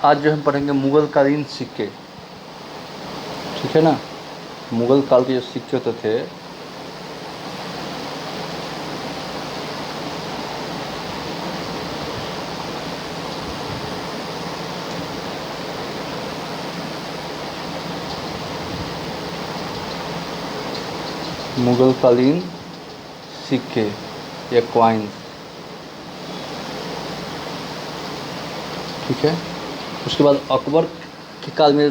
आज जो हम पढ़ेंगे मुग़ल कालीन सिक्के, ठीक है ना। मुग़ल काल के जो सिक्के होते थे मुग़ल कालीन सिक्के या कॉइन्स, ठीक है। उसके बाद अकबर के काल के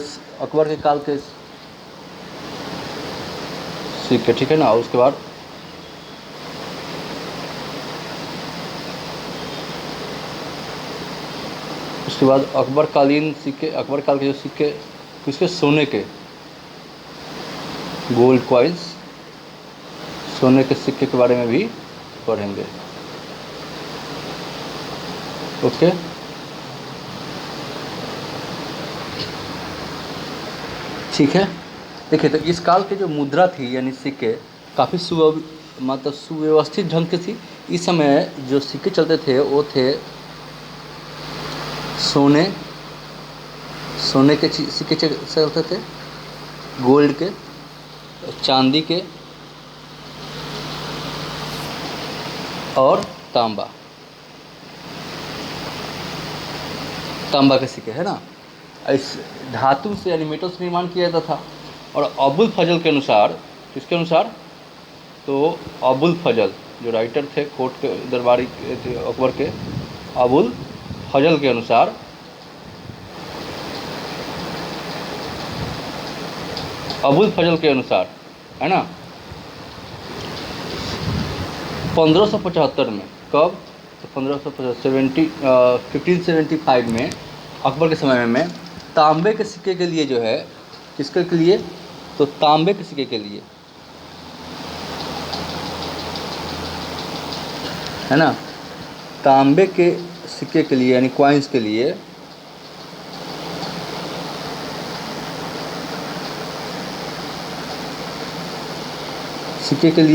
सिक्के, ठीक है ना। और उसके बाद अकबर कालीन सिक्के, अकबर काल के जो सिक्के किसके, सोने के, गोल्ड कॉइन्स, सोने के सिक्के के बारे में भी पढ़ेंगे। ओके, ठीक है। देखिए, तो इस काल की जो मुद्रा थी यानी सिक्के काफ़ी सुव्यवस्थित ढंग की थी। इस समय जो सिक्के चलते थे वो थे सोने के सिक्के चलते थे, गोल्ड के, चांदी के और तांबा के सिक्के, है ना। इस धातु से यानी मेटल से निर्माण किया जाता था। और अबुल फजल के अनुसार, किसके अनुसार, तो अबुल फजल जो राइटर थे कोर्ट के दरबारी अकबर के, अबुल फजल के अनुसार है ना, 1575 में, कब, तो 1575 में अकबर के समय में तांबे के सिक्के के लिए जो है, किसके के लिए, तो तांबे के सिक्के के लिए, है ना, तांबे के सिक्के के लिए यानी कॉइन्स के लिए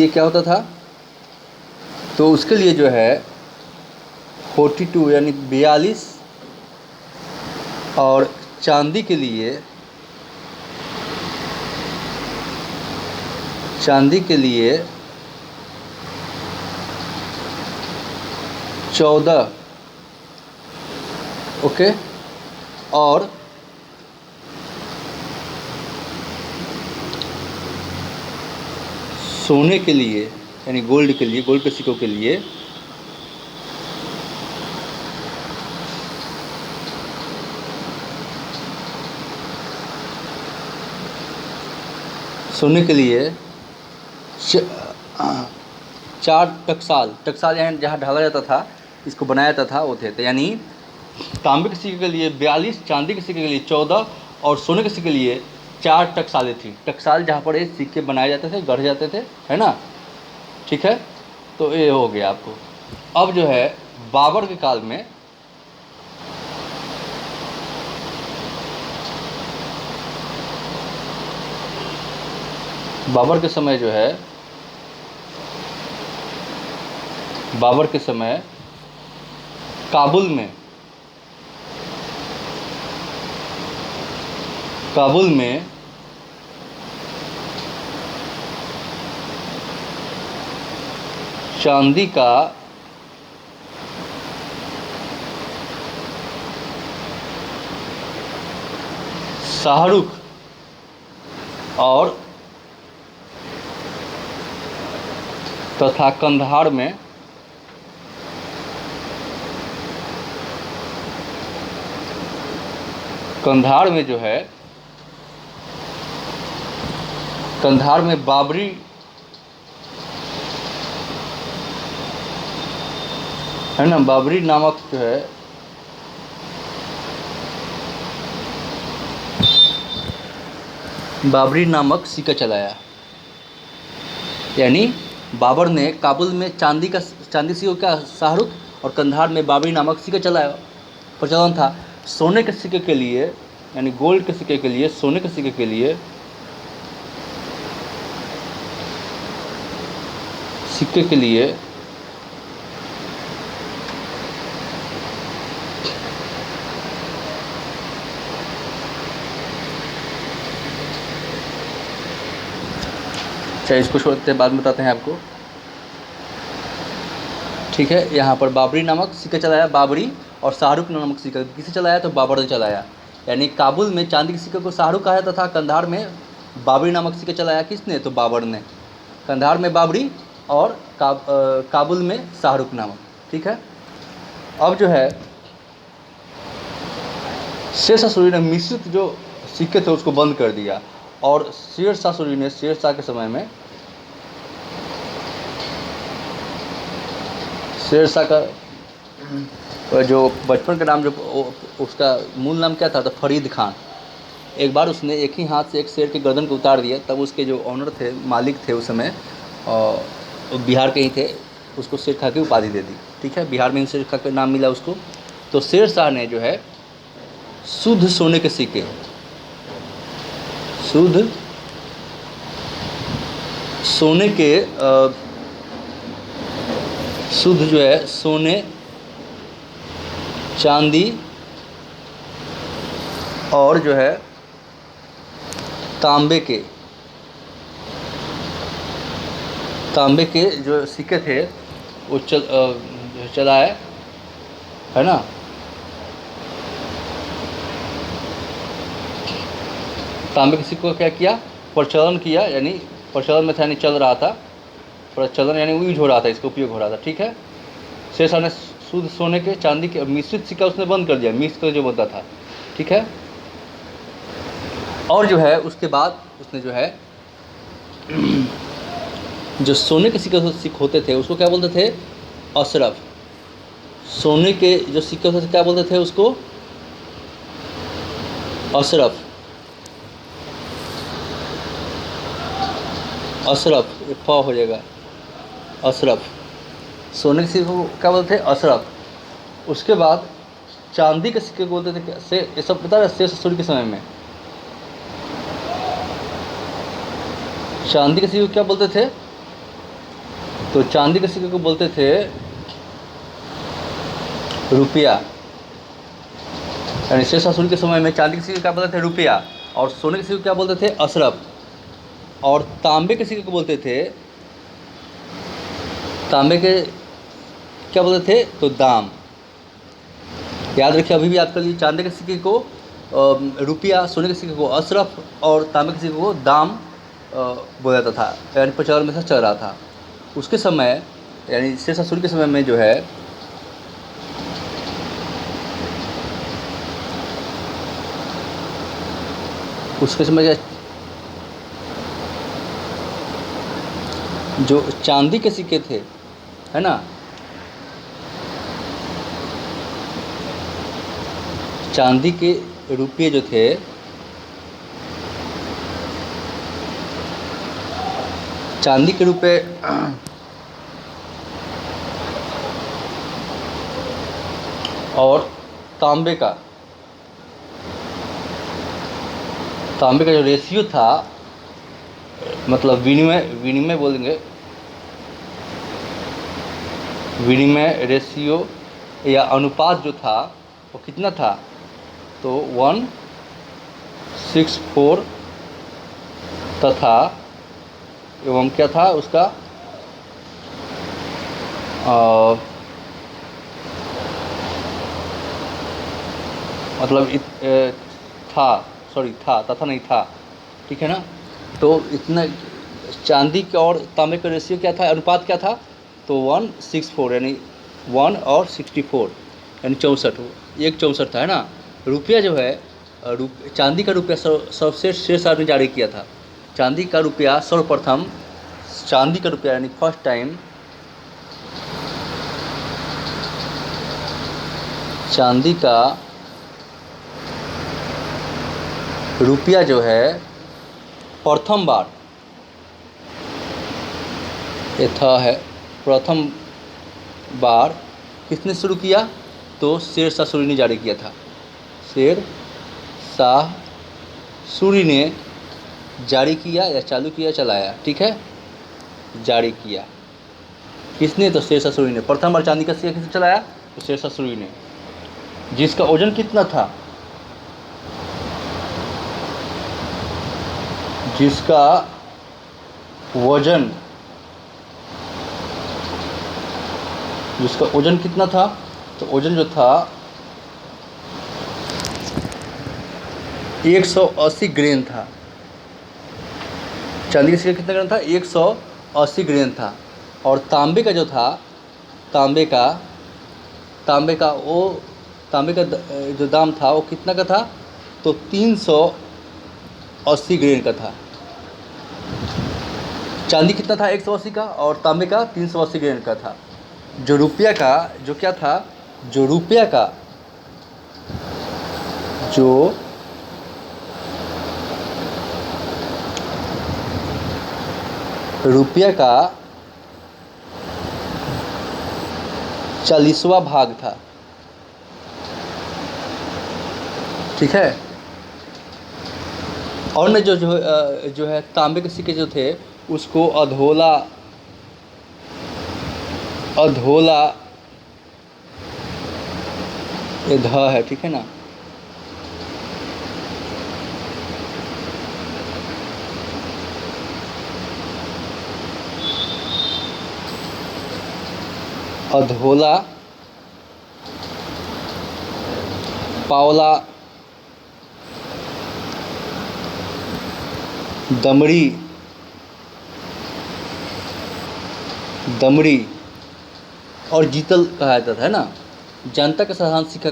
क्या होता था, तो उसके लिए जो है 42 यानी 42, और चांदी के लिए 14, ओके। और सोने के लिए यानी गोल्ड के सिक्कों के लिए चार टकसाल यानी जहाँ ढाला जाता था, इसको बनाया जाता था, वो थे। तो यानी तांबे के सिक्के के लिए 42, चांदी के सिक्के के लिए 14 और सोने के सिक्के के लिए 4 टकसालें थी। टकसाल जहाँ पर ये सिक्के बनाए जाते थे, गढ़े जाते थे, है ना, ठीक है। तो ये हो गया आपको। अब जो है बाबर के काल में बाबर के समय काबुल में चांदी का शाहरुख और तथा कंधार में जो है, कंधार में बाबरी, है ना, बाबरी नामक जो है सिक्का चलाया। यानी बाबर ने काबुल में चांदी सिक्कों का शाहरुख और कंधार में बाबरी नामक सिक्का चलाया, प्रचलन था। सोने के सिक्के के लिए यानी गोल्ड के सिक्के के लिए, सोने के सिक्के के लिए अच्छा, इसको छोड़ते हैं, बाद में बताते हैं आपको। ठीक है, यहाँ पर बाबरी नामक सिक्का चलाया, बाबरी, और शाहरुख नामक सिक्का किसे चलाया, तो बाबर ने चलाया। यानी काबुल में चांदी के सिक्के को शाहरुख कहा जाता था, कंधार में बाबरी नामक सिक्का चलाया किसने, तो बाबर ने। कंधार में बाबरी और काबुल में शाहरुख नामक। ठीक है, अब जो है शेरशाह सूरी ने मिश्रित जो सिक्के थे उसको बंद कर दिया, और शेरशाह सूरी ने शेरशाह के समय में, शेरशाह का जो बचपन का नाम, जो उसका मूल नाम क्या था, तो फरीद खान। एक बार उसने एक ही हाथ से एक शेर के गर्दन को उतार दिया, तब उसके जो ऑनर थे, मालिक थे उस समय, बिहार के ही थे, उसको शेर खां की उपाधि दे दी। ठीक है, बिहार में शेर खां का नाम मिला उसको। तो शेरशाह ने जो है शुद्ध सोने के सिक्के, शुद्ध सोने के शुद्ध जो है सोने, चांदी और जो है तांबे के जो सिक्के थे वो चलाए, है ना। तांबे के सिक्कों का क्या किया, प्रचलन किया, यानी प्रचलन में था, यानी चल रहा था, प्रचलन यानी यूज हो रहा था, इसका उपयोग हो रहा था। ठीक है, शेरशाह ने शुद्ध सोने के, चांदी के, मिश्रित सिक्का उसने बंद कर दिया, मिक्स कर जो बनता था। ठीक है, और जो है उसके बाद उसने जो है जो सोने के सिक्के होते थे उसको क्या बोलते थे, अशरफ। सोने के जो सिक्के होते थे क्या बोलते थे उसको, अशरफ। अशरफ, फ हो जाएगा, अशरफ। सोने के सिक्के को क्या बोलते थे, अशरफ। उसके बाद चांदी के सिक्के को बोलते थे, ये सब पता है, शेरशाह सूरी के समय में चांदी के सिक्के को क्या बोलते थे, तो चांदी के सिक्के को बोलते थे रुपया। यानी शेरशाह सूरी के समय में चांदी के सिक्के क्या बोलते थे, रुपया, और सोने के सिक्के को क्या बोलते थे, अशरफ। और तांबे के सिक्के को बोलते थे, तांबे के क्या बोलते थे, तो दाम। याद रखिए, अभी भी याद कर लीजिए, चांदी के सिक्के को रुपया, सोने के सिक्के को अशरफ, और तांबे के सिक्के को दाम बोला जाता था, यानी प्रचलन में से चल रहा था उसके समय। यानी शेरशाह सूरी के समय में जो है उसके समय जो चांदी के सिक्के थे, है ना, चांदी के रुपये जो थे, चांदी के रुपये और तांबे का जो रेशियो था, मतलब विनिमय बोलेंगे, विनिमय रेशियो या अनुपात जो था वो कितना था, तो 1:64 तथा एवं क्या था उसका मतलब था तथा नहीं था। ठीक है ना, तो इतना चांदी का और तांबे का रेशियो क्या था, अनुपात क्या था, तो 1:64, यानी 1 और 64, यानी 64, 1:64 था, है ना। रुपया जो है, चांदी का रुपया सर्वश्रेष्ठ शेरशाह ने जारी किया था। चांदी का रुपया सर्वप्रथम, चांदी का रुपया यानी फर्स्ट टाइम चांदी का रुपया जो है प्रथम बार प्रथम बार किसने शुरू किया, तो शेरशाह सूरी ने जारी किया था। शेरशाह सूरी ने जारी किया या चालू किया, चलाया। ठीक है, जारी किया किसने, तो शेरशाह सूरी ने। प्रथम बार चांदी का सिक्का किसने चलाया, तो शेरशाह सूरी ने, जिसका वजन कितना था, जिसका वजन, जिसका वजन कितना था, तो वजन जो था 180 ग्रेन था। चांदी का सिक्का कितना ग्राम था, 180 ग्रेन था। और तांबे का जो था, तांबे का जो दाम था वो कितना का था, तो 380 ग्रेन का था। चांदी कितना था 180 का, और तांबे का 380 ग्रेन का था। जो रुपया का जो क्या था, जो रुपया का जो रुपया का 40वां भाग था, ठीक है। और न जो है तांबे के सिक्के जो थे उसको अधोला ये ध है, ठीक है ना। अधोला, पावला, दमड़ी और जीतल कहा जाता था, है ना। जनता का साधारण सिक्का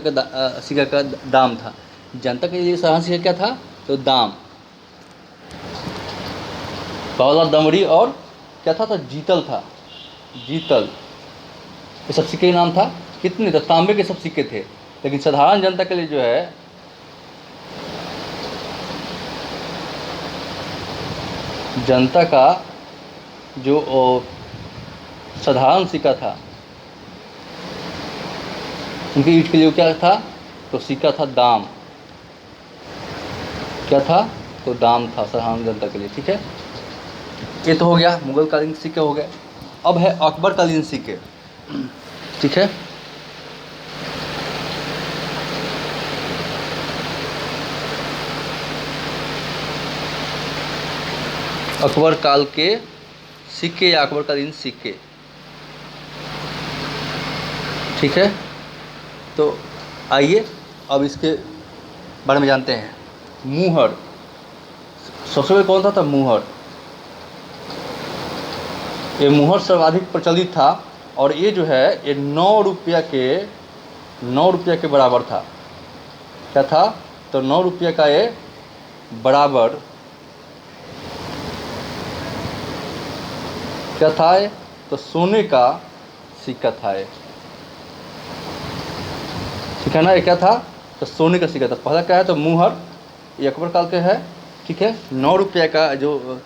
का दाम था। जनता के लिए साधारण सिक्का क्या था, तो दाम। पावला, दमड़ी और क्या था, तो जीतल था। जीतल, ये सब सिक्के का नाम था। कितने, तो तांबे के सब सिक्के थे। लेकिन साधारण जनता के लिए जो है जनता का जो साधारण सिक्का था, उनके यूज के लिए क्या था, तो सिक्का था दाम। क्या था, तो दाम था साधारण जनता के लिए, ठीक है। ये तो हो गया मुगल कालीन सिक्के हो गए। अब है अकबर कालीन सिक्के, ठीक है। अकबर काल के सिक्के या अकबर कालीन सिक्के, ठीक है। तो आइए अब इसके बारे में जानते हैं। मुहर, सबसे पहले कौन था मुहर। ये मुहर सर्वाधिक प्रचलित था और ये जो है ये 9 रुपया के बराबर था। क्या था, तो 9 रुपया का ये बराबर क्या था ये, तो सोने का सिक्का था ये, ठीक है ना। ये क्या था, तो सोने का सिक्का था। पहला क्या है, तो मुहर, ये अकबर काल के है, ठीक है। 9 रुपया का जो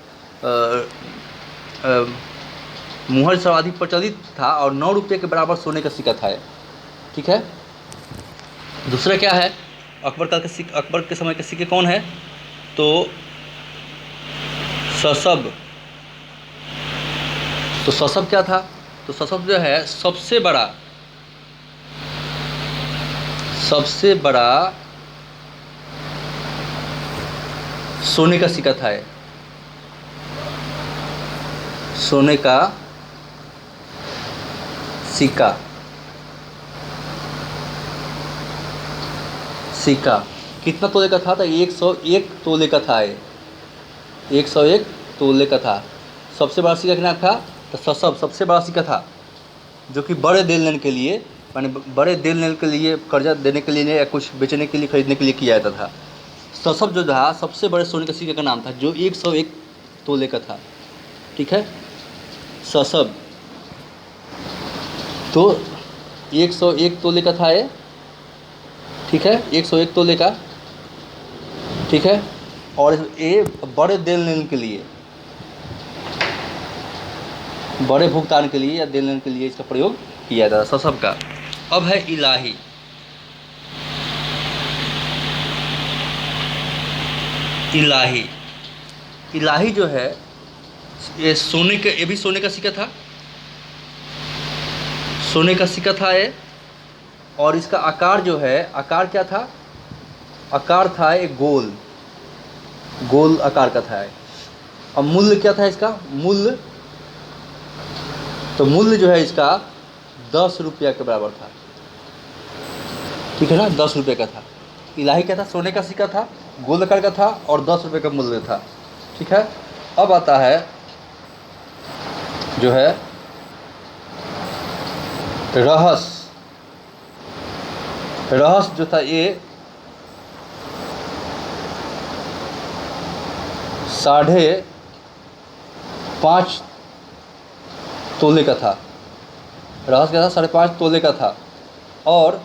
मुहर सर्वाधिक प्रचलित था और 9 रुपये के बराबर सोने का सिक्का था, ठीक है। दूसरा क्या है, अकबर काल के सिक्के, अकबर के समय के सिक्के कौन है, तो ससब। तो ससब क्या था, तो ससब जो है सबसे बड़ा सोने का सिक्का था। सोने का सिक्का कितना तोले का था, तो 101 तोले का था। 101 तोले का था। सबसे बड़ा सिक्का कितना था, तो ससब सबसे बड़ा सिक्का था, जो कि बड़े देन लेन के लिए, माने बड़े देन लेन के लिए, कर्जा देने के लिए या कुछ बेचने के लिए, खरीदने के लिए किया जाता था। ससब जो था सबसे बड़े सोने के सिक्के का नाम था, जो 101 तोले का था, ठीक है। ससब तो 101 तोले का था ये, ठीक है। 101 तोले का, ठीक है। और ये बड़े देन लेन के लिए, बड़े भुगतान के लिए या देन लेन के लिए इसका प्रयोग किया जाता है ससब का। अब है इलाही। इलाही जो है ये सोने के, ये भी सोने का सिक्का था, सोने का सिक्का था ये। और इसका आकार जो है, आकार क्या था, आकार था एक गोल आकार का था। अब मूल्य क्या था इसका, मूल्य, तो मूल्य जो है इसका 10 रुपया के बराबर था, ठीक है ना, 10 रुपये का था। इलाही क्या था, सोने का सिक्का था, गोल्ड आकार का था और 10 रुपये का मूल्य था, ठीक है। अब आता है जो है रहस्य। रहस्य जो था ये 5.5 तोले का था। रहस्य क्या था, 5.5 तोले का था और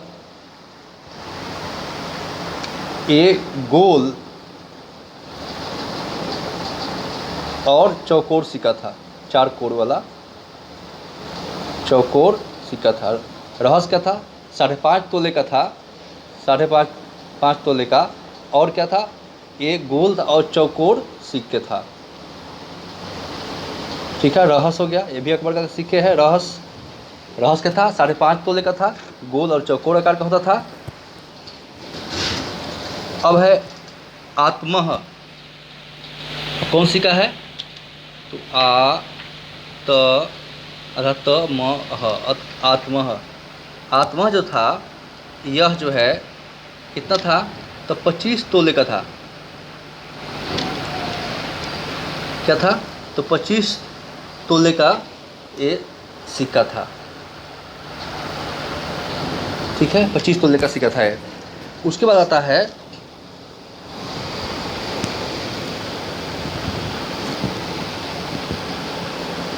एक गोल और चौकोर सिक्का था, 4 कोर वाला चौकोर सिक्का था। रहस्य क्या था, 5.5 तोले का था, 5.5 तोले का, और क्या था, एक गोल और चौकोर सिक्के था, ठीक है। रहस्य हो गया, ये भी अकबर का सिक्के है। रहस्य क्या था, 5.5 तोले का था, गोल और चौकोर आकार का होता था। अब है आत्मह, कौन सिक्का है, तो आत्मह। आत्मह जो था यह जो है कितना था, तो 25 तोले का था, क्या था, तो 25 तोले का ये सिक्का था, ठीक है, 25 तोले का सिक्का था ये। उसके बाद आता है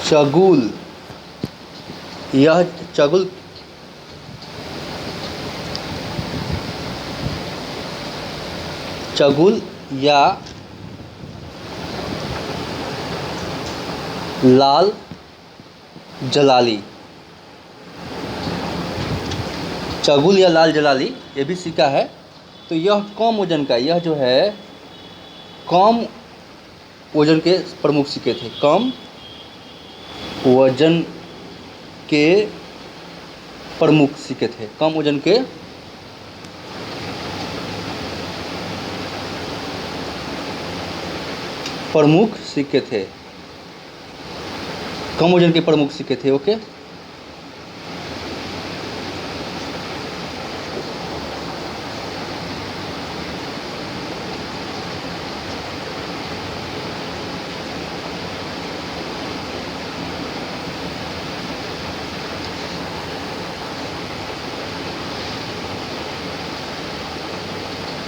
चगुल। यह चगुल या लाल जलाली, चगुल या लाल जलाली ये भी सिक्का है। तो यह कम वजन का, यह जो है कम वजन के प्रमुख सिक्के थे, कम वजन के प्रमुख सिक्के थे, कम वजन के प्रमुख सिक्के थे, कम वजन के प्रमुख सिक्के थे, ओके।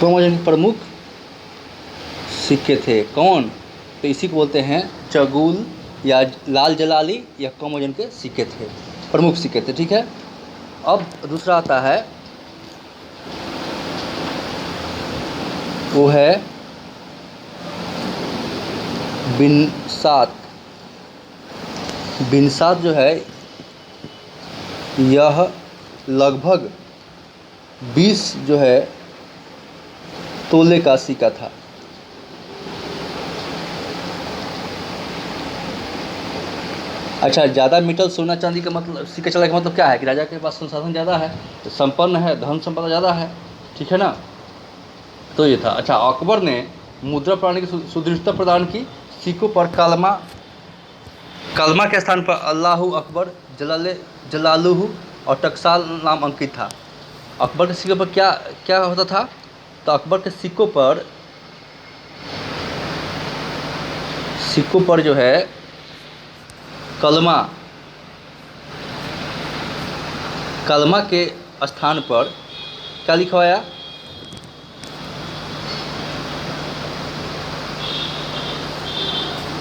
कम वजन के प्रमुख सिक्के थे कौन, तो इसी को बोलते हैं चगुल या लाल जलाली, या कम वजन के सिक्के थे, प्रमुख सिक्के थे, ठीक है। अब दूसरा आता है वो है बिनसात। बिनसात जो है यह लगभग 20 जो है तोले का सिक्का था, अच्छा। ज़्यादा मेटल सोना चांदी का मतलब सिक्का चलाने का मतलब क्या है कि राजा के पास संसाधन ज़्यादा है, संपन्न है, धन संपदा ज़्यादा है, ठीक है ना। तो ये था, अच्छा। अकबर ने मुद्रा प्रणाली की सुदृढ़ता प्रदान की, सिक्कों पर कलमा के स्थान पर अल्लाहू अकबर, जलालुहु और टकसाल नाम अंकित था। अकबर के सिक्कों पर क्या क्या होता था, तो अकबर के सिक्कों पर जो है कलमा के स्थान पर क्या लिखवाया,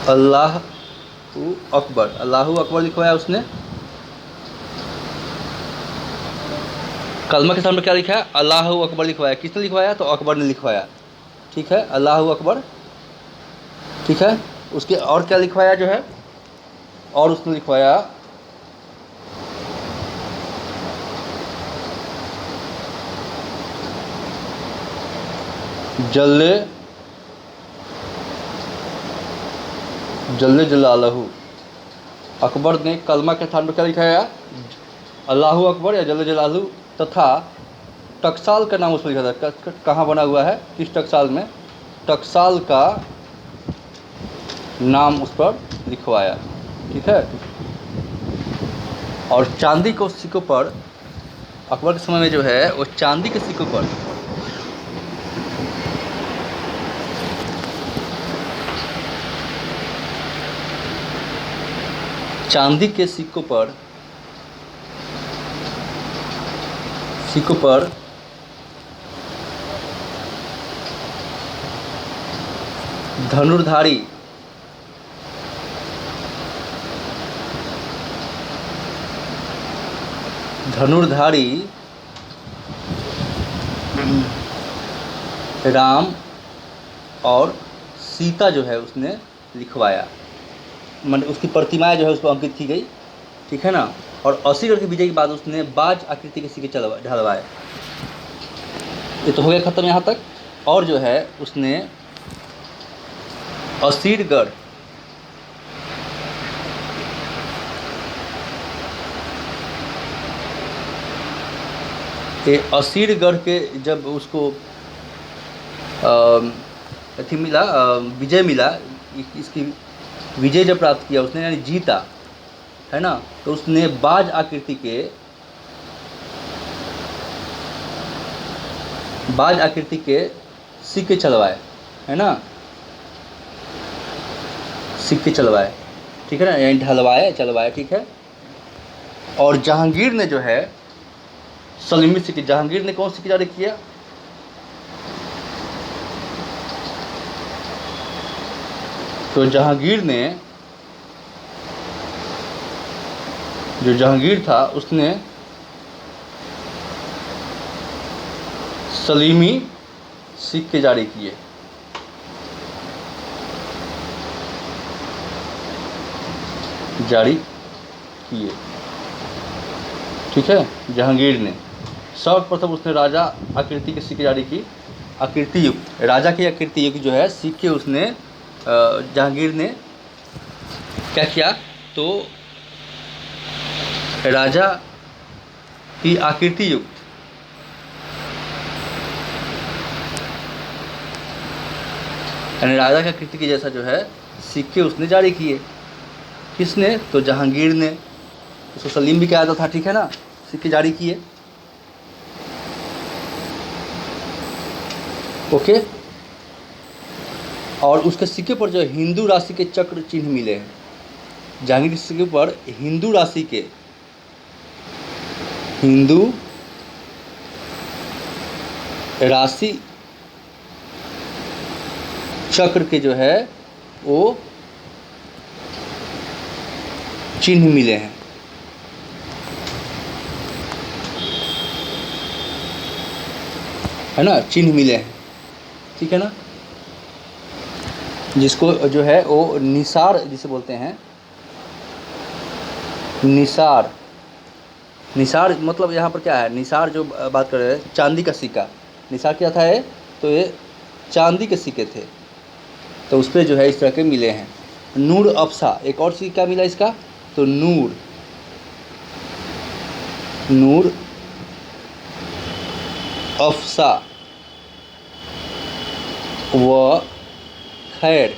अल्लाहू अकबर लिखवाया उसने। कलमा के स्थान पर क्या लिखा है, अल्लाहू अकबर लिखवाया। किसने लिखवाया, तो अकबर ने लिखवाया, ठीक है, अल्लाहू अकबर, ठीक है। उसके और क्या लिखवाया जो है, और उसने लिखवाया जल्ले जलालहू। अकबर ने कलमा के स्थान पर क्या लिखाया, अल्लाहू अकबर या जल्ले जलालहू, तथा टकसाल का नाम उसमें लिखा था। कहाँ बना हुआ है, किस टकसाल में, टकसाल का नाम उस पर लिखवाया। ठीक है। और चांदी के सिक्कों पर अकबर के समय में जो है वो चांदी के सिक्कों पर चांदी के सिक्कों पर धनुर्धारी राम और सीता जो है उसने लिखवाया, मतलब उसकी प्रतिमाएं जो है उस पर अंकित की गई। ठीक है ना। और असीगढ़ के विजय के बाद उसने बाज आकृति के सिक्के ढलवाए। ये तो हो गया खत्म यहाँ तक। और जो है उसने असीरगढ़ असीरगढ़ के जब उसको अथी मिला, विजय मिला, इसकी विजय जब प्राप्त किया उसने, यानी जीता, है ना, तो उसने बाज आकृति के सिक्के चलवाए, है ना, सिक्के चलवाए। ठीक है ना, यानी चलवाए। ठीक है। और जहांगीर ने जो है सलीमी सिक्के, जहांगीर ने कौन सिक्के जारी किया? तो जहांगीर था उसने सलीमी सिक्के जारी किए। ठीक है। जहांगीर ने सर्वप्रथम उसने राजा आकृति के सिक्के जारी की। आकृति युक्त, राजा की आकृति युक्त जो है सिक्के उसने जहांगीर ने क्या किया? तो राजा की आकृति युक्त यानी राजा की आकृति के जैसा जो है सिक्के उसने जारी किए। किसने? तो जहांगीर ने। उसको सलीम भी कहा जाता था। ठीक है ना। सिक्के जारी किए। ओके। और उसके सिक्के पर जो हिंदू राशि के चक्र चिन्ह मिले हैं। जहांगीर के सिक्के पर हिंदू राशि चक्र के जो है वो चिन्ह मिले हैं। है ना, चिन्ह मिले हैं। ठीक है ना। जिसको जो है वो निसार जिसे बोलते हैं, निसार मतलब यहाँ पर क्या है? निसार जो बात कर रहे हैं, चांदी का सिक्का। निसार क्या था? ये तो ये चांदी के सिक्के थे, तो उस पर जो है इस तरह के मिले हैं। नूर अफसा, एक और सिक्का मिला इसका, तो नूर अफसा व खैर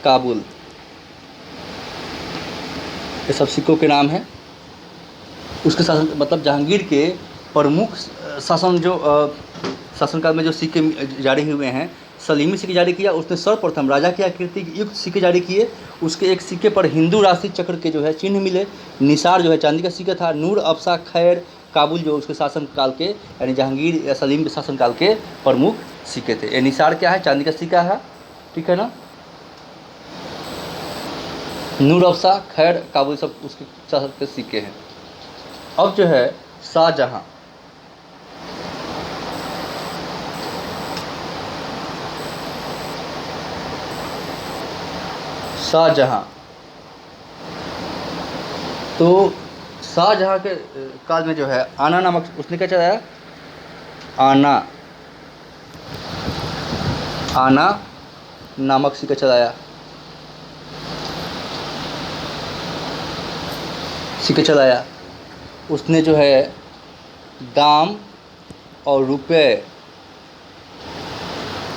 काबुल, ये सब सिक्कों के नाम हैं। उसके शासन मतलब जहांगीर के प्रमुख शासनकाल में जो सिक्के जारी हुए हैं, सलीमी सिक्के जारी किया उसने। सर्वप्रथम राजा की आकृति युक्त सिक्के जारी किए। उसके एक सिक्के पर हिंदू राशि चक्र के जो है चिन्ह मिले। निसार जो है चांदी का सिक्का था। नूर अफसा खैर काबुल जो उसके शासनकाल के यानी जहांगीर या सलीम के शासनकाल के प्रमुख सिक्के थे। ये निसार क्या है? चांदी का सिक्का है। ठीक है ना। नूर अफसा खैर काबुल सब उसके शासन के सिक्के हैं। अब जो है शाहजहां, तो शाहजहां के काल में जो है आना नामक उसने क्या चलाया? आना नामक सिक्का चलाया। उसने जो है दाम और रुपए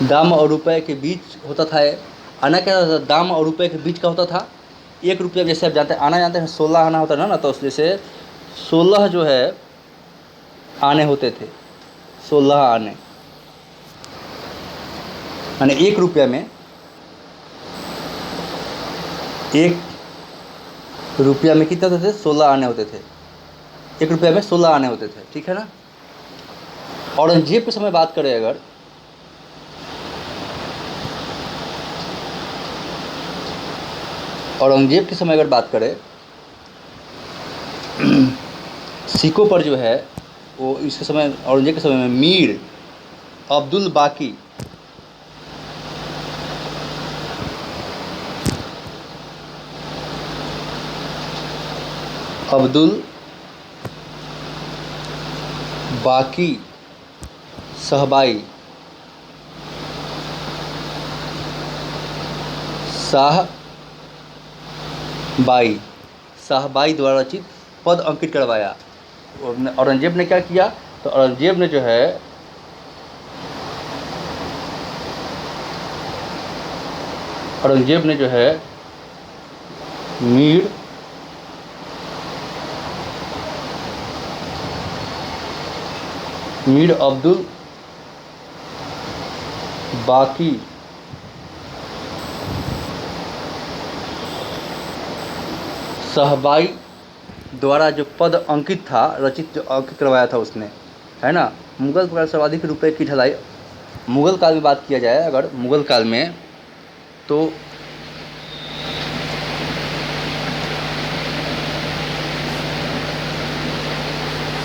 दाम और रुपए के बीच होता था ये। आना क्या होता था, दाम और रुपए के बीच का होता था। 1 रुपया जैसे आप जानते हैं, आना जानते हैं, 16 आना होता है ना, तो जैसे 16 जो है आने होते थे, 16 आने, यानी 1 रुपया में, 1 रुपया में कितने होते थे, 16 आने होते थे। 1 रुपया में 16 आने होते थे, ठीक है ना। औरंगजेब के समय बात करें अगर, औरंगजेब के समय अगर बात करें, सिक्कों पर जो है वो इसके समय, औरंगजेब के समय में मीर अब्दुल बाकी, अब्दुल बाकी सहबाई, शाहबाई, शाहबाई द्वारा रचित पद अंकित करवाया। औरंगजेब ने क्या किया, तो औरंगजेब ने जो है मीर अब्दुल बाकी सहबाई द्वारा जो पद अंकित था, रचित, जो अंकित करवाया था उसने, है ना। मुगल पर सर्वाधिक रुपए की ढलाई, मुगल काल में बात किया जाए अगर, मुगल काल में, तो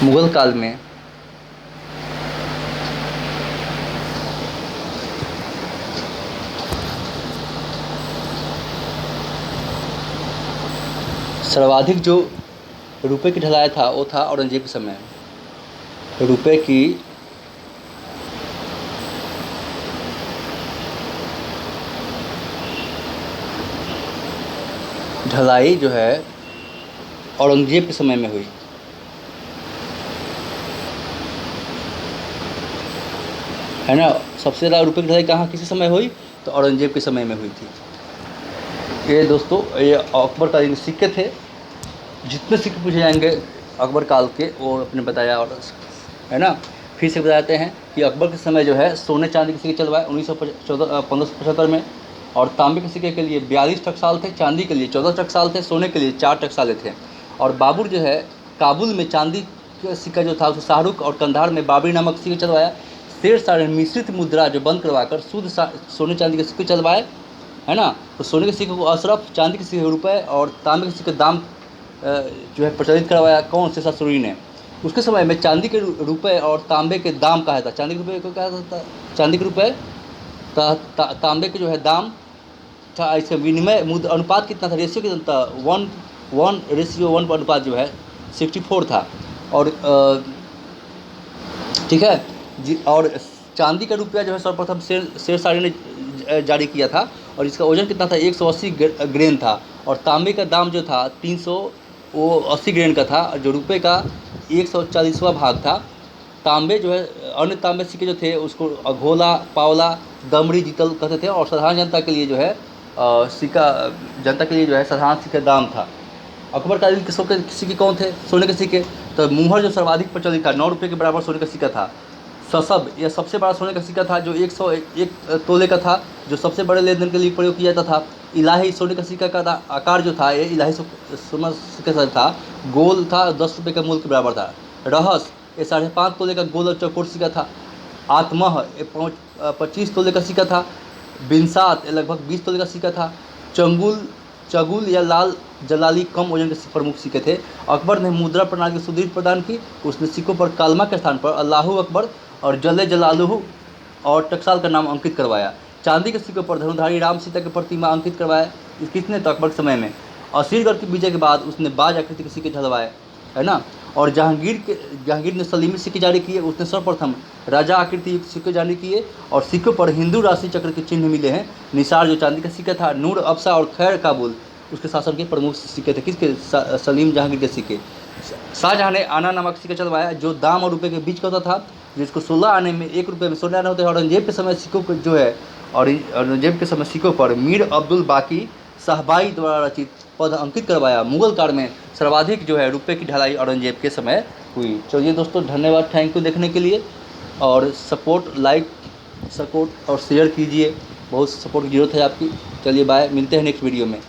मुगल काल में सर्वाधिक जो रुपए की ढलाया था वो था औरंगजेब के समय। रुपए की ढलाई जो है औरंगजेब के समय में हुई, है ना। सबसे ज़्यादा रुपए की ढलाई कहाँ, किसी समय हुई, तो औरंगजेब के समय में हुई थी। ये दोस्तों, ये अकबर कालीन सिक्के थे। जितने सिक्के पूछे जाएंगे अकबर काल के, वो अपने बताया, और है ना। फिर से बताते हैं कि अकबर के समय जो है सोने चांदी के सिक्के चलवाए 1575 में, और तांबे के सिक्के के लिए 42 टकसाल थे, चांदी के लिए 14 टकसाल थे, सोने के लिए 4 टकसाले थे। और बाबर जो है काबुल में चांदी का सिक्का जो था उसको शाहरुख, और कंधार में बाबरी नामक सिक्के चलवाया। शेर शाह ने मिश्रित मुद्रा जो बंद करवाकर शुद्ध सोने चांदी के सिक्के चलवाए, है ना। तो सोने के सिक्के को अशरफ, चांदी के सिक्के रुपए, और तांबे के सिक्के दाम जो है प्रचलित करवाया। कौन से, ससुरी ने। उसके समय में चांदी के रुपए और तांबे के दाम कहा था, चांदी के रुपए को कहा था, चांदी के रुपए, तांबे के जो है दाम था। इसका विनिमय मुद्रा अनुपात कितना था, रेशियो कितना था, 1:1 अनुपात जो है 64 था। और ठीक है जी। और चांदी का रुपया जो है सर्वप्रथम शेरशाह ने जारी किया था, और इसका वजन कितना था, 180 ग्रेन था। और तांबे का दाम जो था 380 ग्रेन का था, और जो रुपए का 140वां भाग था। तांबे जो है, अन्य तांबे सिक्के जो थे उसको अघोला, पावला, दमड़ी, जीतल कहते थे। और साधारण जनता के लिए जो है सिक्का, जनता के लिए जो है साधारण सिक्के दाम था। अकबर कालीन के सिक्के कौन थे, सोने के सिक्के। तो मुहर जो सर्वाधिक प्रचलित था, 9 रुपये के बराबर सोने का सिक्का था। ससब, यह सबसे बड़ा सोने का सिक्का था, जो 101 तोले का था, जो सबसे बड़े लेन देन के लिए प्रयोग किया जाता था। इलाही, सोने का सिक्का का आकार जो था, ये इलाही सोना सिक्का था, गोल था, 10 रुपये के मूल्य के बराबर था। रहस, ये 5.5 तोले का गोल और चौकोर सिक्का था। आत्मह, ये 25 तोले का सिक्का था। बिनसात, ये लगभग 20 तोले का सिक्का था। चगुल या लाल जलाली कम वजन के प्रमुख सिक्के थे। अकबर ने मुद्रा प्रणाली की सुदृढ़ प्रदान की। उसने सिक्कों पर कालमा के स्थान पर अल्लाहू अकबर और जले जलालुहु और टकसाल का नाम अंकित करवाया। चांदी के सिक्कों पर धनुधारी राम सीता की प्रतिमा अंकित करवाया। किसने, तो अकबर के समय में। असीरगढ़ की विजय के बाद उसने बाज आकृति के सिक्के झलवाए, है ना। और जहांगीर ने सलीमी सिक्के जारी किए। उसने सर्वप्रथम राजा आकृति युक्त सिक्के जारी किए, और सिक्कों पर हिंदू राशि चक्र के चिन्ह मिले हैं। निसार जो चांदी का सिक्का था, नूर अफसा और खैर काबुल उसके शासन के प्रमुख सिक्के थे। किसके, सलीम जहांगीर के सिक्के। शाहजहाँ ने आना नामक सिक्का चलवाया, जो दाम और रुपये के बीच का होता था। जिसको 16 आने में 1 रुपये में सोने आना होता है। औरंगजेब के समय सिक्कों को जो है, और औरंगजेब के समय सिक्कों पर मीर अब्दुल बाकी शाहबाई द्वारा रचित पद अंकित करवाया। मुगल काल में सर्वाधिक जो है रुपये की ढलाई औरंगजेब के समय हुई। चलिए दोस्तों, धन्यवाद, थैंक यू देखने के लिए। और सपोर्ट, लाइक, सपोर्ट और शेयर कीजिए, बहुत सपोर्ट की ज़रूरत है आपकी। चलिए बाय, मिलते हैं नेक्स्ट वीडियो में।